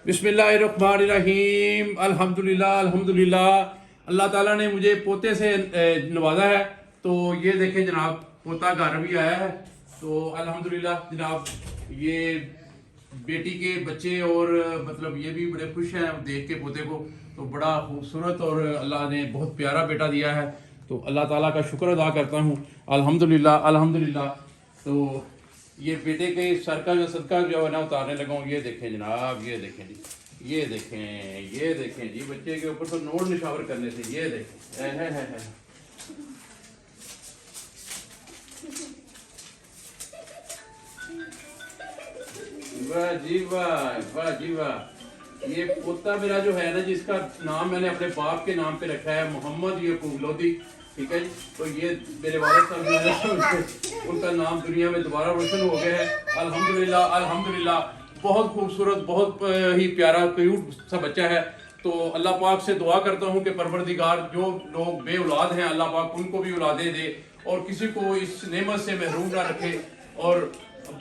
बिस्मिल्लाहिर्रहमानिर्रहीम। अल्हम्दुलिल्लाह। अल्लाह ताला ने मुझे पोते से नवाजा है। तो ये देखें जनाब, पोता घर भी आया है। तो अल्हम्दुलिल्लाह जनाब, ये बेटी के बच्चे और मतलब ये भी बड़े खुश हैं देख के पोते को। तो बड़ा खूबसूरत और अल्लाह ने बहुत प्यारा बेटा दिया है। तो अल्लाह ताला का शुक्र अदा करता हूँ। अल्हम्दुलिल्लाह। तो ये बेटे के सर का जो सदका जो है ना उतारने लगा हूँ। ये देखें जनाब, ये देखें जी, ये देखें जी, बच्चे के ऊपर तो नोट निशावर करने से। ये देखें है। वाह जी वाह। ये पोता मेरा जो है ना, जिसका नाम मैंने अपने बाप के नाम पे रखा है, मोहम्मद यकूब लोधी। ठीक है जी। तो ये मेरे वालिद साहब जो है उनका नाम दुनिया में दोबारा रोशन हो गया है। अल्हम्दुलिल्लाह। बहुत खूबसूरत, बहुत ही प्यारा क्यूट सा बच्चा है। तो अल्लाह पाक से दुआ करता हूँ कि परवरदिगार जो लोग बे औलाद हैं, अल्लाह पाक उनको भी औलादे दे और किसी को इस नेमत से महरूम ना रखे। और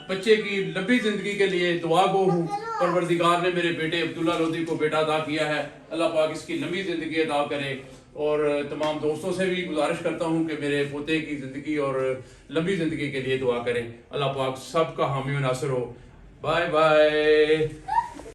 बच्चे की लंबी जिंदगी के लिए दुआ गो हूँ। परवरदिगार ने मेरे बेटे अब्दुल्ला लोधी को बेटा अदा किया है। अल्लाह पाक इसकी लंबी जिंदगी अदा करे। और तमाम दोस्तों से भी गुजारिश करता हूँ कि मेरे पोते की ज़िंदगी और लंबी ज़िंदगी के लिए दुआ करें। अल्लाह पाक सब का हामी व नासिर हो। Bye bye.